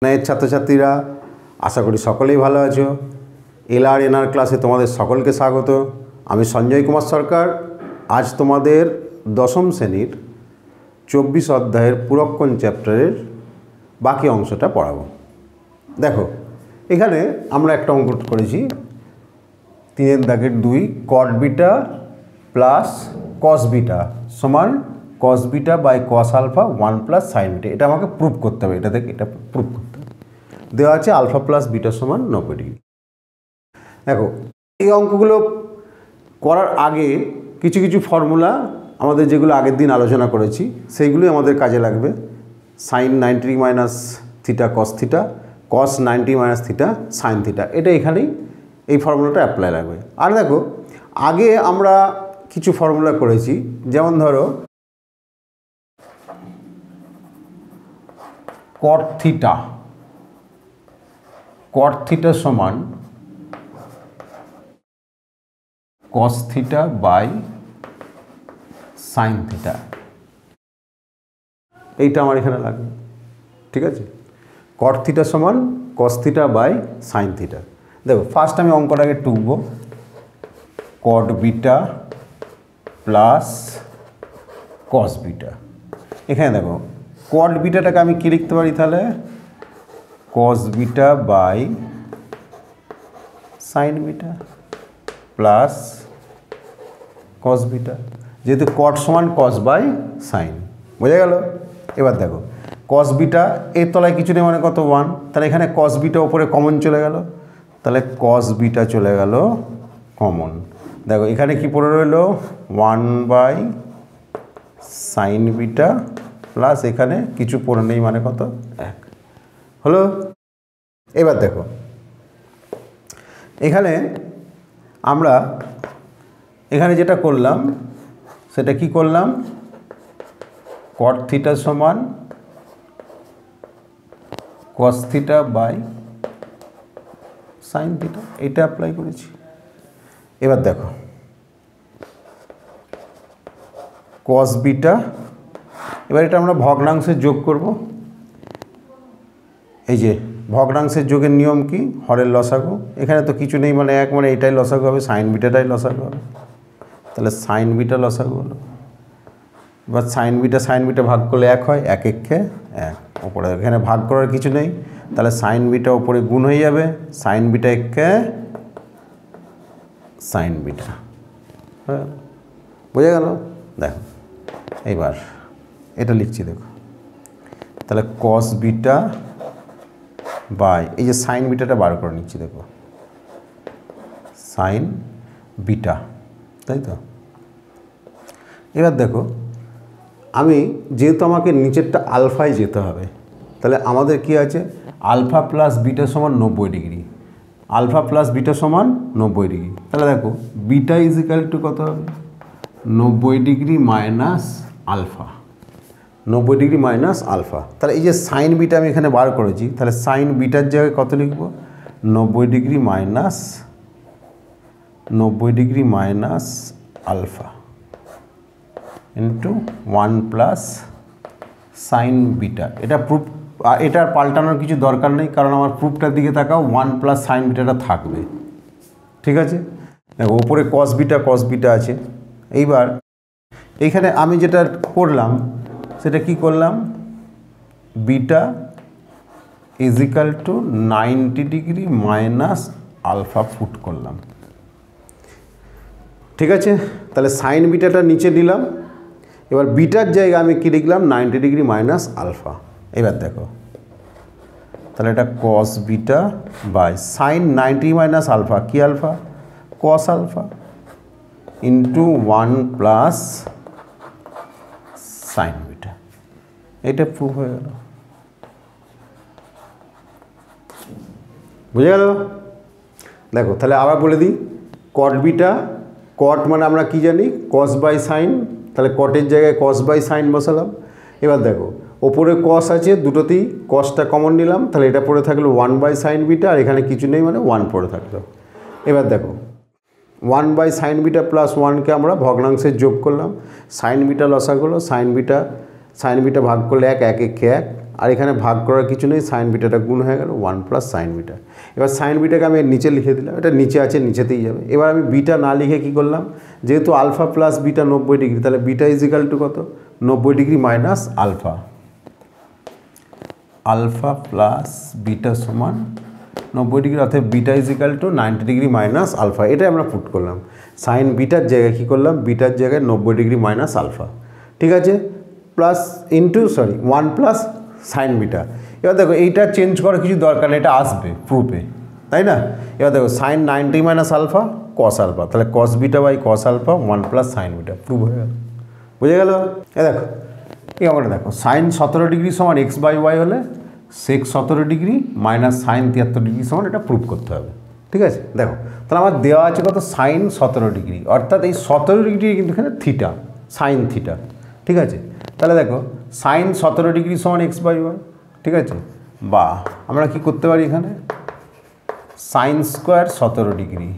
ছাত্রছাত্রীরা আশা করি সকলেই ভালো আছো। এলআর ক্লাসে তোমাদের সকলকে স্বাগত। আমি সঞ্জয় কুমার সরকার। আজ তোমাদের দশম শ্রেণীর 24 অধ্যায়ের পুরক্ষণ চ্যাপ্টারের বাকি অংশটা পড়াবো। দেখো, এখানে আমরা একটা অঙ্ক করেছি 3-2 cot beta plus cos beta সমান cos beta by cos alpha 1 plus sine beta. এটা আমাকে প্রুভ করতে হবে। এটা থেকে এটা প্রুভ করতে হবে। দেওয়া আছে আলফা প্লাস বিটা সমান 90 ডিগ্রি। দেখো, এই অঙ্কগুলো করার আগে কিছু কিছু ফর্মুলা আমাদের যেগুলো আগের দিন আলোচনা করেছি সেইগুলোই আমাদের কাজে লাগবে। Sine 90 degree minus theta cos theta, cos 90 minus theta sine theta, এটা এখানেই এই ফর্মুলাটা অ্যাপ্লাই লাগবে। আর দেখো, আগে আমরা কিছু ফর্মুলা করেছি, যেমন ধরো কট থিটা সমান cos theta by sine theta, এইটা আমার এখানে লাগবে। ঠিক আছে, কট থিটা সমান cos theta by sine theta. দেখো, ফার্স্ট আমি অঙ্কটাকে টুকবো। Cot beta plus cos beta. এখানে দেখো, কট বিটাটাকে আমি কী লিখতে পারি তাহলে? Cos beta by sine beta plus cos beta, যেহেতু কট সমান কস বাই সাইন, বোঝা গেল? এবার দেখো, কস বিটা এর তলায় কিছু নেই মানে কত? 1। তাহলে এখানে কস বিটা ওপরে কমন চলে গেল, তাহলে কস বিটা চলে গেল কমন। দেখো, এখানে কি পড়ে রইল? 1 বাই সাইন বিটা প্লাস এখানে কিছু পড়ে নেই মানে কত? 1 হলো। এবার দেখো, এখানে আমরা এখানে যেটা করলাম সেটা কি করলাম? কট থিটা সমান cos theta by sine theta, এটা অ্যাপ্লাই করেছি। এবার দেখো, কস বিটা, এবার এটা আমরা ভগ্নাংশের যোগ করব। এই যে ভগ্নাংশের যোগের নিয়ম কি? হরের লসাগু। এখানে তো কিছু নেই মানে 1, মানে এটাই লসাগু হবে, সাইন বিটাটাই লসাগু হবে। তাহলে সাইন বিটা লসাগু হলো। এবার সাইন বিটা ভাগ করলে 1 হয়, 1 1 1 ওপরে, এখানে ভাগ করার কিছু নেই, তাহলে সাইন বিটা ওপরে গুণ হয়ে যাবে, সাইন বিটা 1 সাইন বিটা। হ্যাঁ, বোঝা গেল? দেখো, এইবার এটা লিখছি। দেখো, তাহলে কস বিটা বাই এই যে সাইন বিটাটা বার করে নিচ্ছি। দেখো, সাইন বিটা, তাই তো? এবার দেখো, আমি যেহেতু আমাকে নিচেরটা আলফায় যেতে হবে, তাহলে আমাদের কি আছে? আলফা প্লাস বিটা সমান 90 ডিগ্রি। আলফা প্লাস বিটা সমান 90 ডিগ্রি। তাহলে দেখো, বিটা ইজ ইকাল টু কত হবে? 90 degree minus alpha, 90 degree minus alpha. তাহলে এই যে সাইন বিটা আমি এখানে বার করেছি, তাহলে সাইন বিটার জায়গায় কত লিখব? 90 degree minus alpha into 1 plus sine beta. এটা প্রুফ, এটার পাল্টানোর কিছু দরকার নেই, কারণ আমার প্রুফটার দিকে তাকাও, 1 প্লাস সাইন বিটাটা থাকবে। ঠিক আছে, দেখো, ওপরে কস বিটা আছে। এইবার এইখানে আমি যেটা করলাম সেটা কি করলাম? Beta is equal to 90 degree minus alpha put করলাম। ঠিক আছে, তাহলে সাইন বিটাটা নিচে দিলাম। এবার বিটার জায়গায় আমি কী লিখলাম? 90 ডিগ্রি মাইনাস আলফা। এবার দেখো, তাহলে এটা cos beta by sine 90 minus alpha, কি alpha? Cos alpha into 1 plus sine beta. এটা প্রুফ হয়ে গেল। বুঝে গেল? দেখো, তাহলে আবার বলে দিই, কট বিটা, কট মানে আমরা কি জানি? Cos by sine. তাহলে কটের জায়গায় কস বাই সাইন বসালাম। এবার দেখো, ওপরে কস আছে, দুটোতেই কসটা কমন নিলাম, তাহলে এটা পড়ে থাকলো 1 বাই সাইন বিটা, আর এখানে কিছু নেই মানে 1 পড়ে থাকলো। এবার দেখো, 1 বাই সাইন বিটা প্লাস 1কে আমরা ভগ্নাংশের যোগ করলাম, সাইন বিটা লসাগু হলো, সাইন বিটা ভাগ করলে 1 1 1 1, আর এখানে ভাগ করার কিছু নেই, সাইন বিটাটা গুণ হয়ে গেল 1 প্লাস সাইন বিটা। এবার সাইন বিটাকে আমি নিচে লিখে দিলাম, এটা নিচে আছে নিচেতেই যাবে। এবার আমি বিটা না লিখে কী করলাম, যেহেতু আলফা প্লাস বিটা 90 ডিগ্রি, তাহলে বিটা ইজ ইকাল টু কত, 90 degree minus alpha. Alpha plus beta সমান 90 ডিগ্রি, অর্থাৎ beta is equal to 90 degree minus alpha. এটাই আমরা পুট করলাম। সাইন বিটার জায়গায় কী করলাম, বিটার জায়গায় 90 ডিগ্রি মাইনাস আলফা, ঠিক আছে, plus into 1 plus sine beta. এবার দেখো এইটা চেঞ্জ করার কিছু দরকার নেই, এটা আসবে প্রুফে, তাই না? এবার দেখো sine 90 minus alpha cos alpha, তাহলে cos beta by cos alpha 1 plus sine beta, proof হয়ে গেল। বুঝে গেল? এ দেখো এই আমরা দেখো সাইন 17 ডিগ্রি সমান এক্স বাই ওয়াই হলে sec 17 degree minus sine 73 degree সমান, এটা প্রুফ করতে হবে, ঠিক আছে? দেখো তাহলে আমার দেওয়া আছে কত, সাইন 17 ডিগ্রি, অর্থাৎ এই 17 ডিগ্রি কিন্তু এখানে থিটা, সাইন থিটা, ঠিক আছে? তাহলে দেখো সাইন 17 ডিগ্রি সমান এক্স বাই ওয়াই, ঠিক আছে? বা আমরা কি করতে পারি, এখানে সাইন স্কোয়ার 17 ডিগ্রি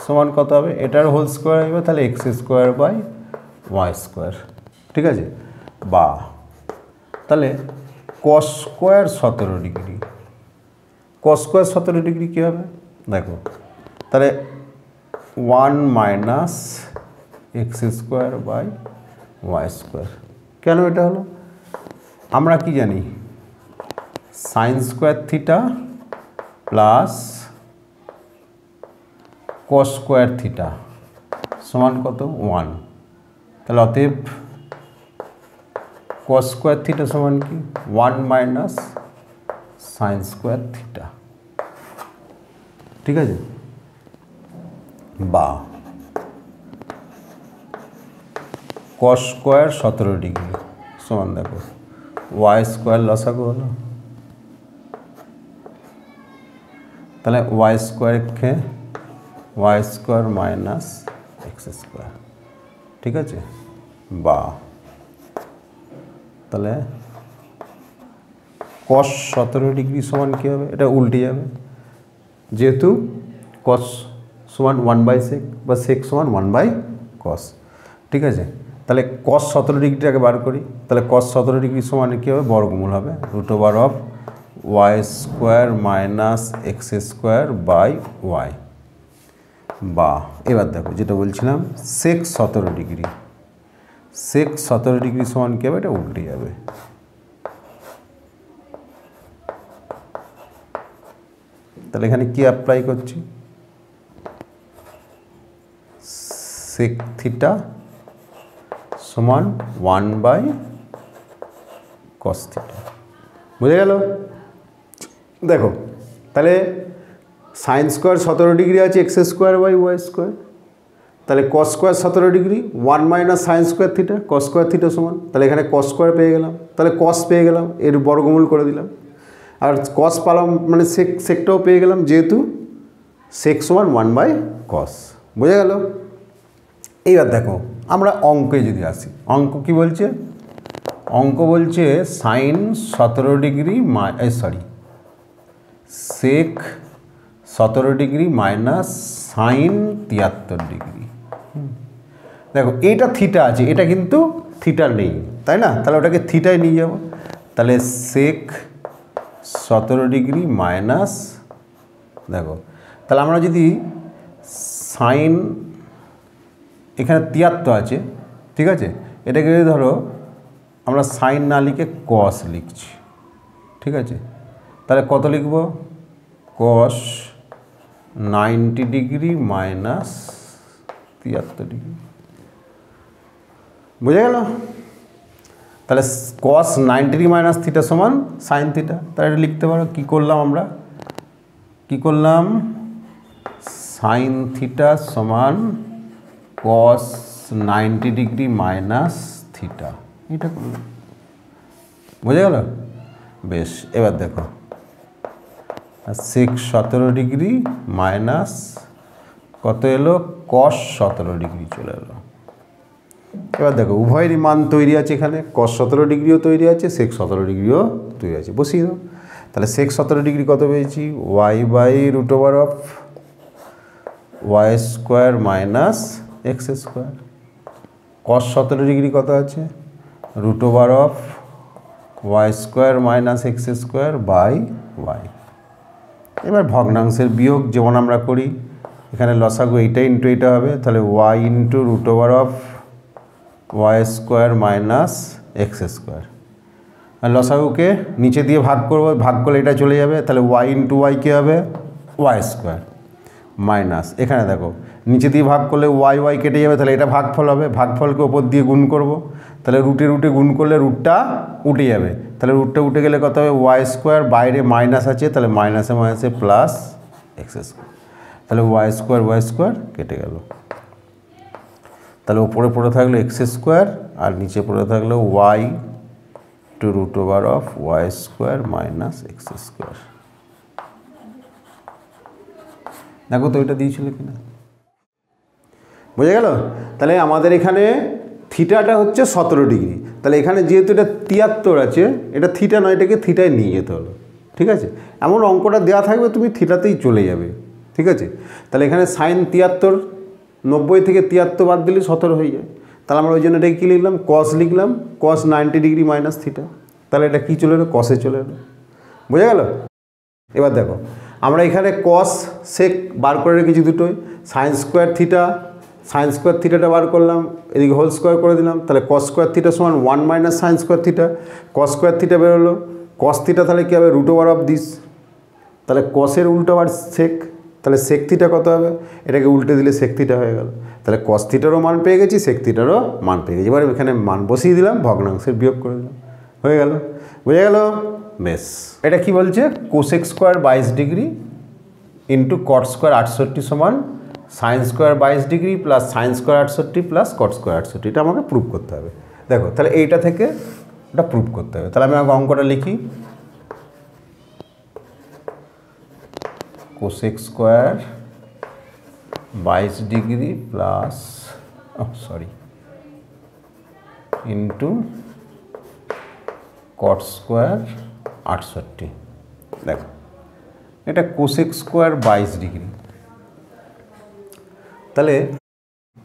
সমান কত হবে, এটার হোল স্কোয়ার হবে, তাহলে x square by y square, ঠিক আছে? বা তাহলে cos square 17 degree, cos square 17 degree কী হবে দেখো, তাহলে 1 minus x square by y square. কেন এটা হলো, আমরা কি জানি, sine square theta plus cos square theta সমান কত 1, তাহলে অতএব কস স্কোয়ার থিটা সমান কি 1 মাইনাস সাইন স্কোয়ার থিটা, ঠিক আছে? বা কস স্কোয়ার 17 ডিগ্রি সমান দেখো ওয়াই স্কোয়ার লসাগু হলো, তাহলে ওয়াই স্কোয়ারকে y square minus x square, ঠিক আছে? বা তাহলে কস 17 ডিগ্রি সমান কী হবে, এটা উল্টে যাবে, যেহেতু কস সমান 1 বাই সেক বা সেক সমান 1 বাই কস, ঠিক আছে? তাহলে কস 17 ডিগ্রিটাকে বার করি, তাহলে কস 17 ডিগ্রি সমান কী হবে, বর্গমূল হবে √ of y square minus x square by y. বা এবার দেখো যেটা বলছিলাম, সেক 17 ডিগ্রি, সেক 17 ডিগ্রি সমান কী হবে, এটা উল্টে যাবে, তাহলে এখানে কি অ্যাপ্লাই করছি, সেক থিটা সমান 1 বাই কস থিটা। বুঝে গেল? দেখো তাহলে সাইন স্কোয়ার 17 ডিগ্রি আছে x square by y square, তাহলে cos square 17 degree 1 minus sine square theta cos square theta সমান, তাহলে এখানে কস স্কোয়ার পেয়ে গেলাম, তাহলে কস পেয়ে গেলাম, এর বর্গমূল করে দিলাম, আর কস পালাম মানে সেকটাও পেয়ে গেলাম, যেহেতু সেক সমান 1 বাই কস। বুঝে গেল? এইবার দেখো আমরা অঙ্কে যদি আসি, অঙ্ক কি বলছে, অঙ্ক বলছে sine 17 degree sec 17 degree minus sine 73 degree. দেখো এটা থিটা আছে, এটা কিন্তু থিটা নেই, তাই না? তাহলে ওটাকে থিটায় নিয়ে যাব, তাহলে সেক 17 ডিগ্রি মাইনাস, দেখো তাহলে আমরা যদি সাইন, এখানে 73 আছে, ঠিক আছে, এটাকে যদি ধরো আমরা সাইন না লিখে কস লিখছি, ঠিক আছে, তাহলে কত লিখব, কস 90 ডিগ্রি মাইনাস 73 ডিগ্রি। বুঝে গেল? তাহলে কস 90 ডিগ্রি মাইনাস থিটা সমান সাইন থিটা, তাহলে এটা লিখতে পারো। কী করলাম আমরা, কী করলাম, সাইন থিটা সমান কস 90 ডিগ্রি মাইনাস থিটা, এটা করলাম। বুঝে গেল? বেশ, এবার দেখো সেক 17 ডিগ্রি মাইনাস কত এলো, কস 17 ডিগ্রি চলে এলো। এবার দেখো উভয়েরই মান তৈরি আছে, এখানে কস 17 ডিগ্রিও তৈরি আছে, সেক 17 ডিগ্রিও তৈরি আছে, বসিয়ে দাও। তাহলে সেক 17 ডিগ্রি কত পেয়েছি, y by √ of y square minus x square. Cos 17 degree কত আছে, √ of y square minus x square by y. এবার ভগ্নাংশের বিয়োগ যেমন আমরা করি, এখানে লসাগু এইটা ইন্টু এইটা হবে, তাহলে y into root over of y square minus x square. আর লসাগুকে নিচে দিয়ে ভাগ করবো, ভাগ করলে এটা চলে যাবে, তাহলে ওয়াই ইন্টু ওয়াই কী হবে, ওয়াই স্কোয়ার মাইনাস, এখানে দেখো নিচে দিয়ে ভাগ করলে ওয়াই ওয়াই কেটে যাবে, তাহলে এটা ভাগফল হবে, ভাগফলকে ওপর দিয়ে গুণ করব, তাহলে রুটে রুটে গুণ করলে রুটটা উঠে যাবে, তাহলে রুটটা উঠে গেলে কত হবে, ওয়াই স্কোয়ার, বাইরে মাইনাস আছে তাহলে মাইনাসে মাইনাসে প্লাস এক্স স্কোয়ার, তাহলে ওয়াই স্কোয়ার কেটে গেল, তাহলে উপরে পড়ে থাকলো এক্স স্কোয়ার আর নিচে পড়ে থাকলো y to root over of y square minus x square. দেখো তো ওইটা দিয়েছিল কিনা, বোঝা গেল? তাহলে আমাদের এখানে থিটাটা হচ্ছে 17 ডিগ্রি, তাহলে এখানে যেহেতু এটা 73 আছে, এটা থিটা নয়, এটাকে থিটায় নিয়ে যেতে হলো, ঠিক আছে? এমন অঙ্কটা দেওয়া থাকবে তুমি থিটাতেই চলে যাবে, ঠিক আছে? তাহলে এখানে সাইন 73, 90 থেকে 73 বাদ দিলে 17 হয়ে যায়, তাহলে আমরা ওই জন্য এটাকে কী লিখলাম, কস লিখলাম, কস 90 ডিগ্রি মাইনাস থিটা, তাহলে এটা কী চলে এলো, কসে চলে এলো, বোঝা গেল? এবার দেখো আমরা এখানে কস সেক বার করে রেখেছি দুটোই, সাইন স্কোয়ার থিটাটা বার করলাম, এদিকে হোল স্কোয়ার করে দিলাম, তাহলে কস স্কোয়ার থিটা সমান 1 minus sine square theta, cos square theta বেরোলো, কস থিটা তাহলে কী হবে, রুট ওভার অফ দিস, তাহলে কসের উল্টো আবার সেক, তাহলে সেক থিটা কত হবে, এটাকে উল্টে দিলে সেক থিটা হয়ে গেল, তাহলে কস থিটারও মান পেয়ে গেছি, সেক থিটারও মান পেয়ে গেছি, এবার এখানে মান বসিয়ে দিলাম, ভগ্নাংশের বিয়োগ করে দিলাম, হয়ে গেল, বোঝা গেল? বেশ, এটা কি বলছে, cosec square 22 degree into cot square 68 সমান sign square 22 degree plus sine square 68 plus cot square 68, এটা আমাকে প্রুভ করতে হবে। দেখো তাহলে এইটা থেকে ওটা প্রুভ করতে হবে, তাহলে আমি অঙ্কটা লিখি, cosec square 22 degree plus into cot square 68, দেখো এটা কোসেক স্কোয়ার 22 ডিগ্রি, তাহলে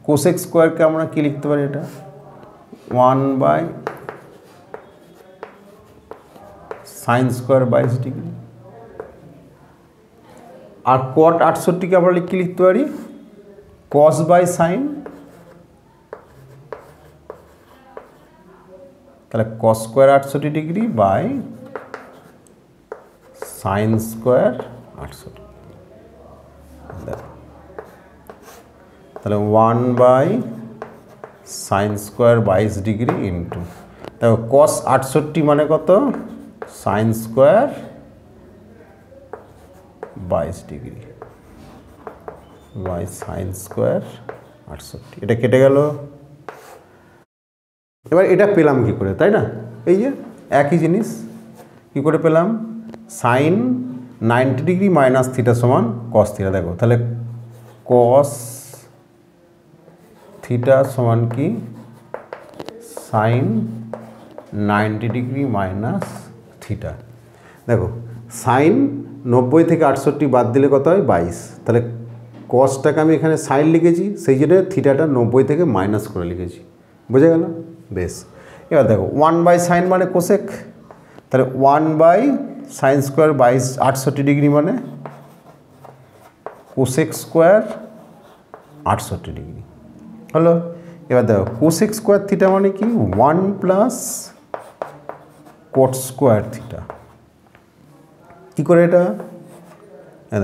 কোসেক স্কোয়ারকে আমরা কী লিখতে পারি, এটা 1 বাই সাইন স্কোয়ার 22 ডিগ্রি, আর কট 68কে আমরা কী লিখতে পারি, কস বাই সাইন, তাহলে cos square 68 degree by sine square 68, দেখো তাহলে 1 by sine square 22 degree into, দেখো কস 68 মানে কত, sine square 22 degree by sine square 68, এটা কেটে গেল। এবার এটা পেলাম কি করে, তাই না? এই যে একই জিনিস কি করে পেলাম, সাইন 90 ডিগ্রি মাইনাস থিটা সমান কস থিটা, দেখো তাহলে কস থিটা সমান কি, সাইন 90 ডিগ্রি মাইনাস থিটা, দেখো সাইন 90 থেকে 68 বাদ দিলে কত হয়, 22, তাহলে কসটাকে আমি এখানে সাইন লিখেছি, সেই জন্য থিটাটা 90 থেকে মাইনাস করে লিখেছি, বুঝে গেল? বেশ, এবার দেখো 1 বাই সাইন মানে কোসেক, তাহলে 1 বাই সাইন স্কোয়ার 68 ডিগ্রি মানে কোসেক স্কোয়ার 68 ডিগ্রি হলো। এবার দেখো কোসেক স্কোয়ার থিটা মানে কি, 1 প্লাস কট স্কোয়ার থিটা, কী করে এটা,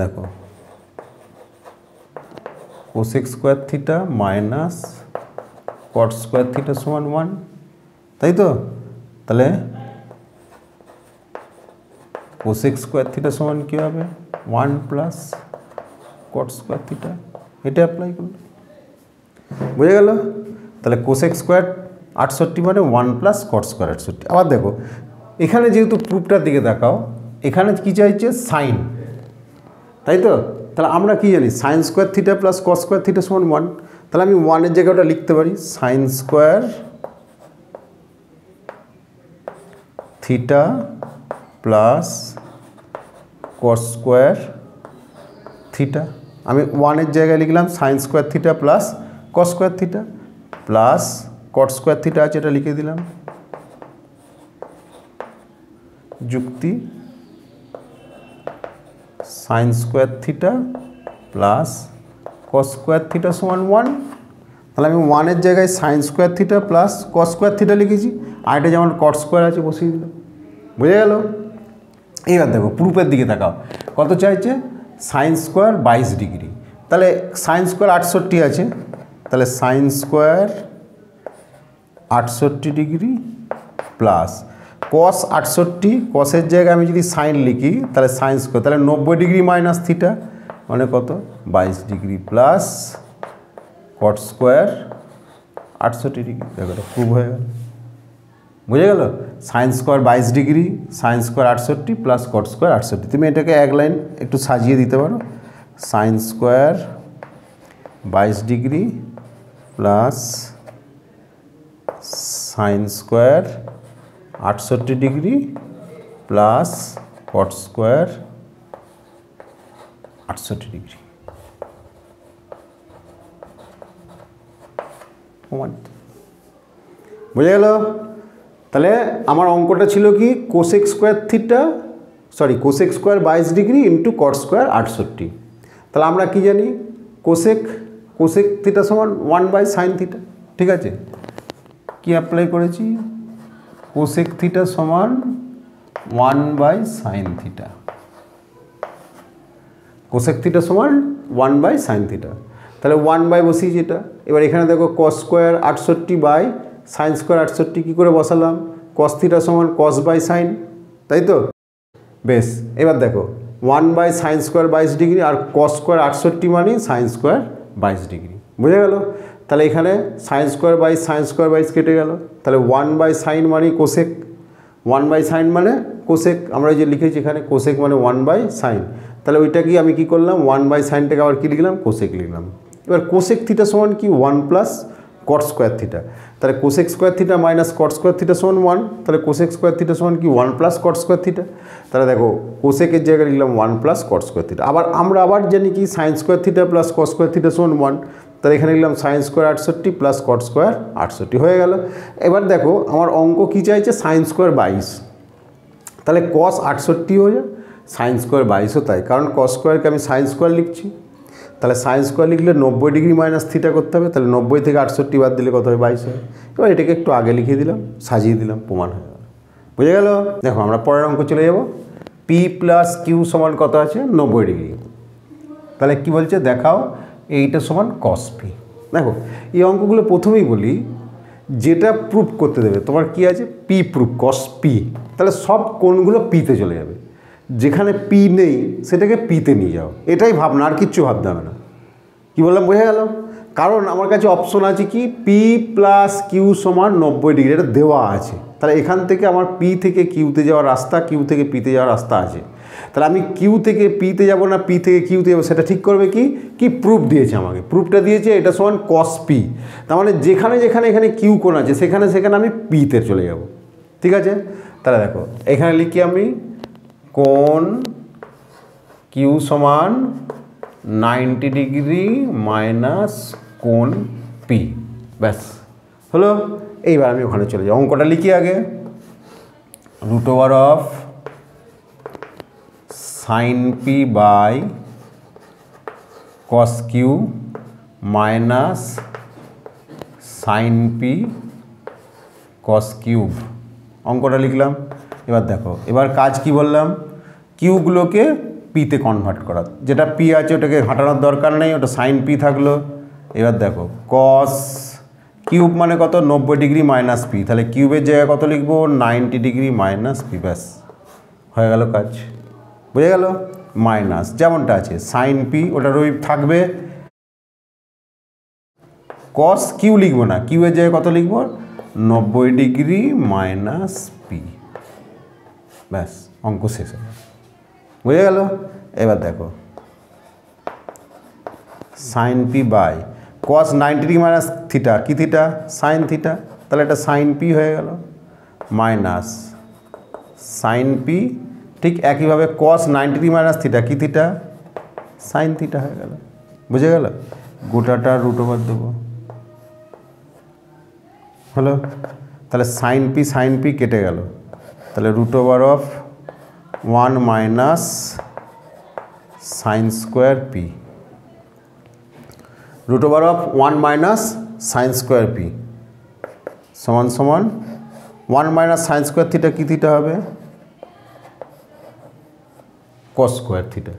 দেখো cosec square theta minus cot square theta সমান 1, তাই তো? তাহলে কোসেক স্কোয়ার থিটা সমান কী হবে, 1 প্লাস কট স্কোয়ার থিটা, এটা অ্যাপ্লাই করলো, বুঝে গেল? তাহলে কোসেক স্কোয়ার 68 মানে 1 প্লাস কট স্কোয়ার 68। আবার দেখো এখানে যেহেতু প্রুফটার দিকে দেখাও, এখানে কী চাইছে, সাইন, তাই তো? তাহলে আমরা কী জানি, sine square theta plus cos square theta সমান 1, তাহলে আমি 1-এর জায়গায় ওটা লিখতে পারি, sign square theta plus cos square theta, আমি 1-এর জায়গায় লিখলাম sign square theta plus cos square theta plus cot square theta আছে, এটা লিখে দিলাম, যুক্তি sign square theta plus cos square theta সমান 1। তাহলে আমি 1-এর জায়গায় sign square theta plus cos square theta লিখেছি, আর এটা যেমন কট স্কোয়ার আছে বসিয়ে দিলাম। বুঝে গেল? এইবার দেখো প্রুফের দিকে তাকাও, কত চাইছে? Sign square 22 degree. তাহলে সাইন স্কোয়ার 68 আছে, তাহলে sine square 68 degree plus cos 68, কসের জায়গায় আমি যদি সাইন লিখি তাহলে সাইন স্কোয়ার, তাহলে 90 ডিগ্রি মাইনাস থিটা মানে কত? 22 degree plus cot square 68 degree. দেখো এটা প্রুভ হয়ে গেল। বুঝে গেল? Sign square 22 degree, sign square 68 plus cot square 68। তুমি এটাকে এক লাইন একটু সাজিয়ে দিতে পারো, sign square 22 degree plus sine square 68 degree plus cot square 68 degree. বুঝে গেল? তাহলে আমার অঙ্কটা ছিল কি? Cosec square theta, cosec square 22 degree into cot square 68। তাহলে আমরা কি জানি? কোসেক থিটা সমান 1/sin থিটা। ঠিক আছে, কি অ্যাপ্লাই করেছি? কোসেক থিটা সমান 1/sin থিটা। কোসেক থিটা সমান 1/sin থিটা। তাহলে 1 বসিয়েছি এটা। এবার এখানে দেখো cos square 68 by sine square 68 কী করে বসালাম? কস থিটা সমান কস বাই সাইন, তাই তো? বেশ, এবার দেখো 1/sin স্কোয়ার 22 ডিগ্রি আর কস স্কোয়ার 68 মানে সাইন স্কোয়ার 22 ডিগ্রি। বুঝে গেল? তাহলে এখানে sine square by sine square 22 কেটে গেল। তাহলে 1/sin মানে কোসেক, 1/sin মানে কোসেক। আমরা যে লিখেছি এখানে কোসেক মানে 1/sin। তাহলে ওইটা কি আমি কি করলাম? 1/sinটাকে আবার কী লিখলাম? কোসেক লিখলাম। এবার কোসেক থিটা সমান কি? 1 প্লাস কট স্কোয়ার থিটা। তাহলে cosec square theta minus cot square theta সমান 1। তাহলে কোসেক স্কোয়ার থিটা সমান কি? 1 প্লাস কট স্কোয়ার থিটা। তাহলে দেখো কোসেকের জায়গায় লিখলাম 1 প্লাস কট স্কোয়ার থিটা। আমরা আবার জানি কি? Sign square theta plus cot square theta সমান 1। তাহলে এখানে লিখলাম sign square 68 plus cot square 68 হয়ে গেল। এবার দেখো আমার অঙ্ক কী চাইছে? Sign square 22। তাহলে কস 68 হয়ে যায়, সাইন স্কোয়ার 22ও তাই, কারণ কস স্কোয়ারকে আমি সাইন স্কোয়ার লিখছি। তাহলে সাইন স্কোয়ার লিখলে 90 ডিগ্রি মাইনাস থিটা করতে হবে। তাহলে 90 থেকে 68 বাদ দিলে কত হয়? 22 হয়। এবার এটাকে একটু আগে লিখে দিলাম, সাজিয়ে দিলাম, প্রমাণ হয়ে গেল। বুঝে গেল? দেখো আমরা পরের অঙ্ক চলে যাব। পি প্লাস কিউ সমান কত আছে? 90 ডিগ্রি। তাহলে কি বলছে? দেখাও এইটা সমান কস পি। দেখো এই অঙ্কগুলো প্রথমেই বলি, যেটা প্রুফ করতে দেবে তোমার কি আছে? পি প্রুফ, কস পি। তাহলে সব কোণগুলো পিতে চলে যাবে, যেখানে পি নেই সেটাকে পিতে নিয়ে যাও। এটাই ভাবনা, আর কিচ্ছু ভাবতে হবে না। কী বললাম? বোঝা গেল? কারণ আমার কাছে অপশন আছে কি? পি প্লাস কিউ সমান 90 ডিগ্রি, এটা দেওয়া আছে। তাহলে এখান থেকে আমার পি থেকে কিউতে যাওয়ার রাস্তা, কিউ থেকে পিতে যাওয়ার রাস্তা আছে। তাহলে আমি কিউ থেকে পিতে যাব না পি থেকে কিউতে যাবো, সেটা ঠিক করবে কি? কি প্রুফ দিয়েছে আমাকে? প্রুফটা দিয়েছে এটা সমান কস পি। তার মানে যেখানে যেখানে এখানে কিউ কোণ আছে সেখানে সেখানে আমি পিতে চলে যাব। ঠিক আছে? তাহলে দেখো এখানে লিখি আমি কোণ কিউ সমান 90 ডিগ্রি মাইনাস কোণ পি। ব্যাস হলো। এইবার আমি ওখানে চলে যাই, অঙ্কটা লিখি আগে। √of sine P by cos Q minus sine P cos cube, অঙ্কটা লিখলাম। এবার দেখো এবার কাজ কি বললাম? কিউগুলোকে পিতে কনভার্ট করা, যেটা পি আছে ওটাকে ঘাটানোর দরকার নেই, ওটা সাইন পি থাকলো। এবার দেখো কস কিউব মানে কত? 90 ডিগ্রি মাইনাস পি। তাহলে কিউবের জায়গায় কত লিখবো? 90 ডিগ্রি মাইনাস পি। ব্যাস হয়ে গেল কাজ। বুঝে গেল? মাইনাস যেমনটা আছে সাইন পি ওটা রই থাকবে। কস কিউ লিখবো না, কিউয়ের জায়গায় কত লিখবো? 90 ডিগ্রি মাইনাস পি। ব্যাস অঙ্ক শেষ হলো। বুঝে গেল? এবার দেখো sine P by cos 90 degree minus theta, কি থিটা? Sine theta. তাহলে এটা সাইন পি হয়ে গেল মাইনাস সাইন পি। ঠিক একইভাবে কস 90 ডিগ্রি মাইনাস থিটা, কি থিটা? সাইন থিটা হয়ে গেল। বুঝে গেল? গোটাটা √ওভার দেবো, হলো। তাহলে সাইন পি কেটে গেল, তাহলে √ওভার of 1 minus sine square P, root over of 1 minus sine square P সমান সমান 1 মাইনাস সাইন স্কোয়ার থিটা কি থিটা হবে, কস স্কোয়ার থিটা।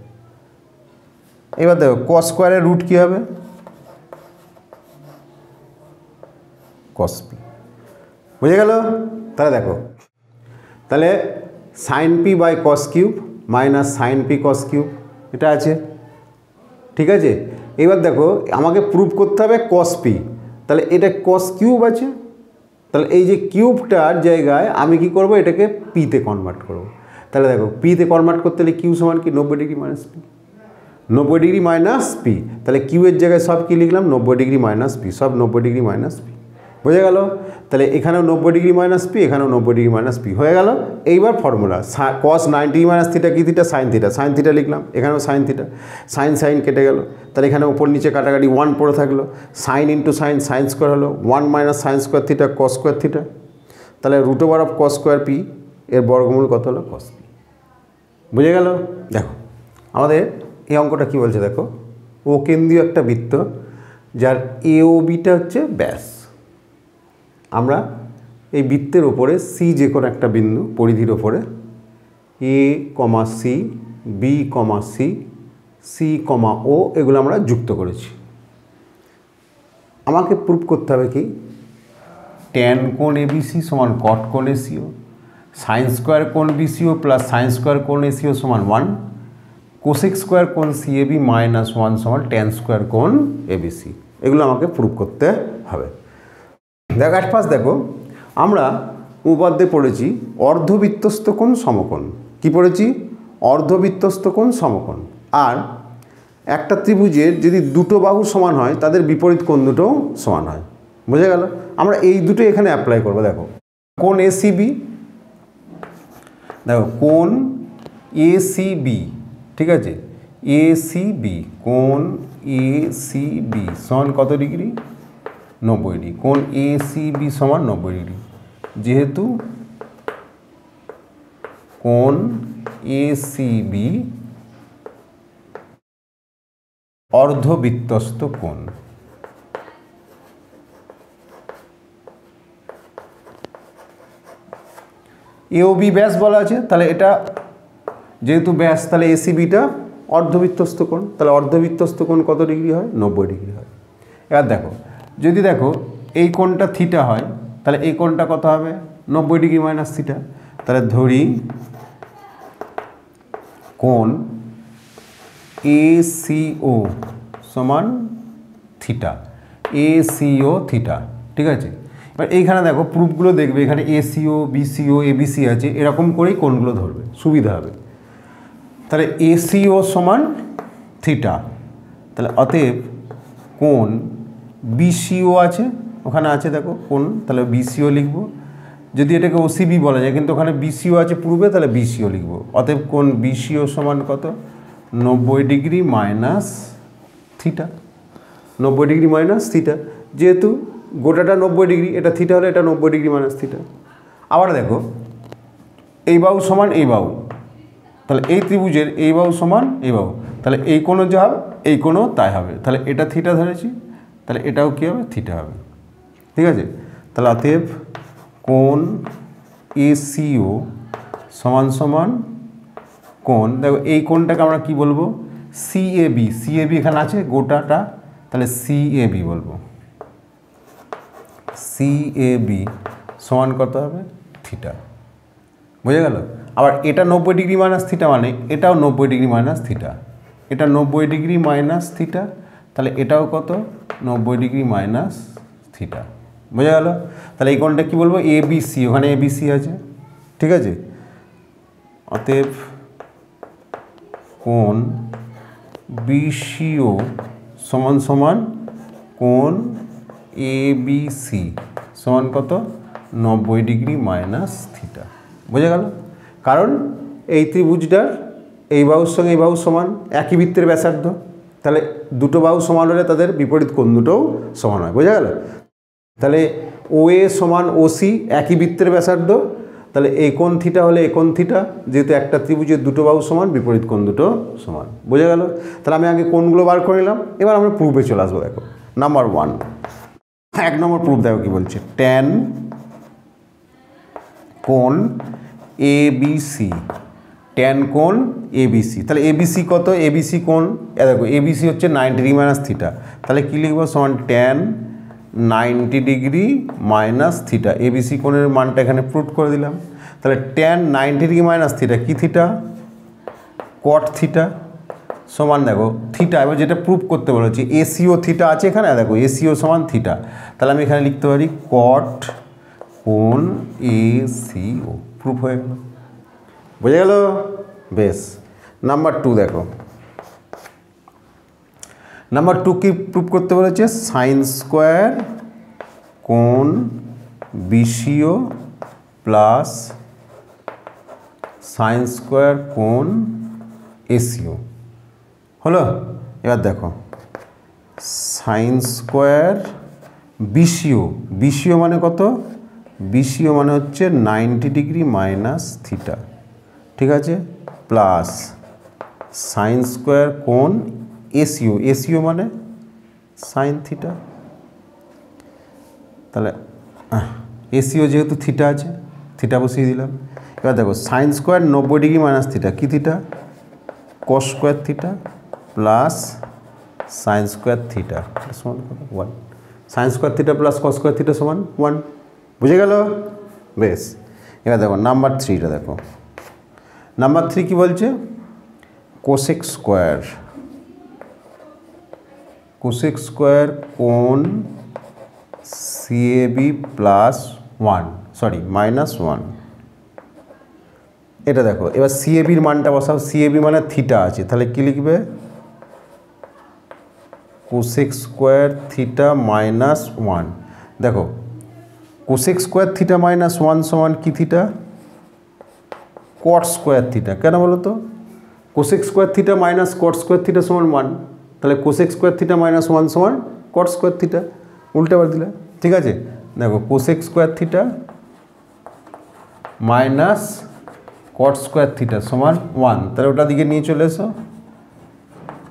এবার দেখো কস স্কোয়ারের রুট কী হবে, কস পি, বুঝে গেল? তাহলে দেখো, তাহলে sine P by cos cube minus sine P cos cube এটা আছে, ঠিক আছে। এবার দেখো আমাকে প্রুভ করতে হবে কস পি, তাহলে এটা কস কিউব আছে, তাহলে এই যে কিউবটার জায়গায় আমি কি করব, এটাকে পিতে কনভার্ট করব। তাহলে দেখো পিতে কনভার্ট করতে হলে কিউ সমান কি 90 degree minus P, 90 degree minus P, তাহলে কিউয়ের জায়গায় সব কি লিখলাম 90 ডিগ্রি মাইনাস পি, সব 90 ডিগ্রি মাইনাস পি, বুঝে গেল? তাহলে এখানেও 90 ডিগ্রি মাইনাস পি, এখানেও 90 ডিগ্রি মাইনাস পি হয়ে গেল। এইবার ফর্মুলা কস 90 মাইনাস থিটা কি theta, sine theta, sine theta লিখলাম, এখানেও সাইন থিটা, সাইন সাইন কেটে গেল, তাহলে এখানে উপর নিচে কাটাকাটি 1 পড়ে থাকলো, sine into sine, sine square হলো 1 minus sine square theta cos square theta, তাহলে root over of cos square p এর বর্গমূল কত হলো কস পি, বুঝে গেল? দেখো আমাদের এই অঙ্কটা কী বলছে, দেখো ও কেন্দ্রীয় একটা বৃত্ত যার এ ও বিটা হচ্ছে ব্যাস, আমরা এই বৃত্তের ওপরে সি যে কোনো একটা বিন্দু পরিধির ওপরে এ কমা C, B comma C, c comma ও এগুলো আমরা যুক্ত করেছি। আমাকে প্রুভ করতে হবে কি, ট্যান কোণ এবিসি সমান কট কোণ এসিও, সাইন স্কোয়ার কোণ বিসিও প্লাস সাইন স্কোয়ার কোণ এসিও সমান 1, কোসেক স্কোয়ার কোণ সিএবি মাইনাস 1 সমান ট্যান স্কোয়ার কোণ এবিসি, এগুলো আমাকে প্রুভ করতে হবে। দেখো অ্যাট ফার্স্ট দেখো আমরা উপপাদ্যে পড়েছি অর্ধবৃত্তস্থ কোণ সমকোণ, কি পড়েছি, অর্ধবৃত্তস্থ কোণ সমকোণ। আর একটা ত্রিভুজের যদি দুটো বাহু সমান হয় তাদের বিপরীত কোণ দুটোও সমান হয়, বুঝে গেল? আমরা এই দুটো এখানে অ্যাপ্লাই করবো। দেখো কোণ এসিবি, দেখো কোণ এসিবি, ঠিক আছে, এসিবি, কোণ এসিবি সমান কত ডিগ্রি, 90 ডিগ্রি, কোণ এসিবি সমান 90 ডিগ্রি, যেহেতু কোণ এসিবি অর্ধবৃত্তস্থ কোণ। এওবি ব্যাস বলা আছে, তাহলে এটা যেহেতু ব্যাস তাহলে এসিবিটা অর্ধবৃত্তস্থ কোণ, তাহলে অর্ধবৃত্তস্থ কোণ কত ডিগ্রি হয়, 90 ডিগ্রি হয়। এবার দেখো যদি দেখো এই কোণটা থিটা হয় তাহলে এই কোণটা কত হবে, 90 ডিগ্রি মাইনাস থিটা, তাহলে ধরি কোণ এসিও সমান থিটা, এসিও থিটা, ঠিক আছে। এবার এইখানে দেখো প্রুফগুলো দেখবে, এখানে এসিও বিসিও এবিসি আছে, এরকম করেই কোণগুলো ধরবে, সুবিধা হবে। তাহলে এসিও সমান থিটা, তাহলে অতএব কোণ বিসিও আছে, ওখানে আছে দেখো কোণ, তাহলে বিসিও লিখব। যদি এটাকে ওসিবি বলা যায় কিন্তু ওখানে বিসিও আছে পূর্বে, তাহলে বিসিও লিখব। অতএব কোণ বিসিও সমান কত, 90 degree minus theta, 90 degree minus theta, যেহেতু গোটাটা 90 ডিগ্রি, এটা থিটা হলে এটা 90 ডিগ্রি মাইনাস থিটা। আবার দেখো এই বাহু সমান এই বাহু, তাহলে এই ত্রিভুজের এই বাহু সমান এই বাহু, তাহলে এই কোণও যা হবে এই কোণও তাই হবে, তাহলে এটা থিটা ধরেছি, তাহলে এটাও কী হবে, থিটা হবে, ঠিক আছে। তাহলে অতএব কোণ এসিও সমান সমান কোণ, দেখো এই কোণটাকে আমরা কি বলবো, সিএবি, সিএবি এখানে আছে গোটাটা, তাহলে সিএবি বলবো, সিএবি সমান কত হবে, থিটা, বুঝে গেল? আবার এটা 90 ডিগ্রি মাইনাস থিটা মানে এটাও 90 ডিগ্রি মাইনাস থিটা, এটা 90 ডিগ্রি মাইনাস থিটা, তাহলে এটাও কত, 90 ডিগ্রি মাইনাস থিটা, বুঝে গেল? তাহলে এই কোণটা কী বলবো, এবিসি, ওখানে এবিসি আছে, ঠিক আছে। অতএব কোণ বিসিও সমান সমান কোণ এবিসি সমান কত, 90 ডিগ্রি মাইনাস থিটা, বুঝে গেল? কারণ এই ত্রিভুজটার এই বাহুর সঙ্গে এই বাহু সমান, একই বৃত্তের ব্যাসার্ধ, তাহলে দুটো বাহু সমান হলে তাদের বিপরীত কোণ দুটোও সমান হয়, বোঝা গেল? তাহলে ও এ সমান ওসি, একই বৃত্তের ব্যাসার্ধ, তাহলে এই কোণ থিটা হলে এই কোণ থিটা, যেহেতু একটা ত্রিভুজের দুটো বাহু সমান, বিপরীত কোণ দুটো সমান। বোঝা গেল? তাহলে আমি আগে কোণগুলো বার করে নিলাম, এবার আমরা প্রুফে চলে আসবো। দেখো নাম্বার 1, 1 নম্বর প্রুফ দেখো কি বলছে, ট্যান কোণ এবিসি, ট্যান কোণ এবিসি। তাহলে এবিসি কত? এবিসি কোণ দেখো এবিসি হচ্ছে 90 ডিগ্রি মাইনাস থিটা, তাহলে কী লিখবো? সমান tan 90 degree minus theta. ABC কোণের মানটা এখানে প্রুফ করে দিলাম। তাহলে ট্যান 90 ডিগ্রি মাইনাস থিটা কী থিটা? কট থিটা সমান দেখো থিটা। এবার যেটা প্রুফ করতে বলেছি, এসিও থিটা আছে এখানে, দেখো এসিও সমান থিটা। তাহলে আমি এখানে লিখতে পারি কট কোণ এসিও। প্রুফ হয়ে গেল। বোঝা গেল? বেশ। নাম্বার 2 দেখো, নাম্বার 2 কি প্রুফ করতে বলেছে? সাইন স্কোয়ার কোণ বিসিও প্লাস সাইন স্কোয়ার কোণ এসিও হলো। এবার দেখো সাইন স্কোয়ার বিসিও, বিসিও মানে কত? বিসিও মানে হচ্ছে 90 ডিগ্রি মাইনাস থিটা, ঠিক আছে, প্লাস সাইন স্কোয়ার কোণ এসিও, এসিও মানে সাইন থিটা। তাহলে এসিও যেহেতু থিটা আছে, থিটা বসিয়ে দিলাম। এবার দেখো sine square 90 degree minus theta কী theta? Cos square theta plus sine square theta সমান কত? 1। Sine square theta plus cos square theta সমান 1। বুঝে গেল? বেশ। এবার দেখো নাম্বার 3টা দেখো, নাম্বার 3 কি বলছে? কোসেক স্কোয়ার, কোসেক স্কোয়ার কোণ সিএবি প্লাস 1, সরি মাইনাস 1। এটা দেখো এবার সিএবির মানটা বসাও। সিএবি মানে থিটা আছে, তাহলে কী লিখবে? Cosec square theta minus 1। দেখো কোসেক স্কোয়ার থিটা মাইনাস 1 সমান কী থিটা? Cot square theta. কেন বলো তো? Cosec square theta minus cot square theta সমান 1, তাহলে কোসেক স্কোয়ার থিটা মাইনাস 1 সমান কট স্কোয়ার থিটা। উল্টে আবার দিলে, ঠিক আছে। দেখো cosec square theta minus cot square theta সমান 1, তাহলে ওটা দিকে নিয়ে চলে এসো।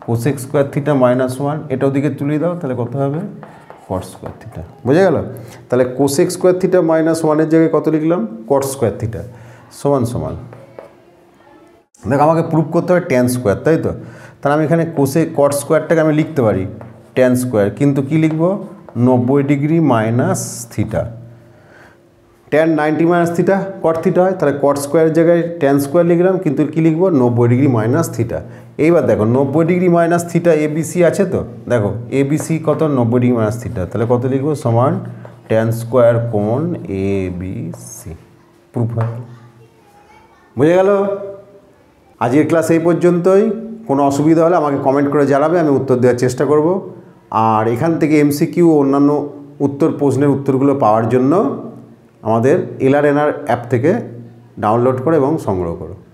কোসেক স্কোয়ার থিটা মাইনাস 1 এটা ওদিকে তুলে দাও, তাহলে কত হবে? Cot square theta. বোঝা গেল? তাহলে কোসেক স্কোয়ার থিটা মাইনাস 1-এর জায়গায় কত লিখলাম? কট স্কোয়ার থিটা সমান সমান, দেখো আমাকে প্রুফ করতে হবে ট্যান স্কোয়ার, তাই তো? তাহলে আমি এখানে কট স্কোয়ারটাকে আমি লিখতে পারি ট্যান স্কোয়ার, কিন্তু কি লিখব? 90 degree minus theta. Tan 90 minus theta কট থিটা হয়, তাহলে কট স্কোয়ারের জায়গায় ট্যান স্কোয়ার লিখলাম, কিন্তু কী লিখব? 90 ডিগ্রি মাইনাস থিটা। এইবার দেখো 90 ডিগ্রি মাইনাস থিটা এবিসি আছে তো, দেখো এবিসি কত? 90 ডিগ্রি মাইনাস থিটা, তাহলে কত লিখব? সমান ট্যান স্কোয়ার কোণ এবিসি। প্রুফ হয়ে গেল। বুঝে গেল? আজকের ক্লাস এই পর্যন্তই। কোনো অসুবিধা হলে আমাকে কমেন্ট করে জানাবে, আমি উত্তর দেওয়ার চেষ্টা করব। আর এখান থেকে এমসিকিউ ও অন্যান্য প্রশ্নের উত্তরগুলো পাওয়ার জন্য আমাদের এলআরএনআর অ্যাপ থেকে ডাউনলোড করো এবং সংগ্রহ করো।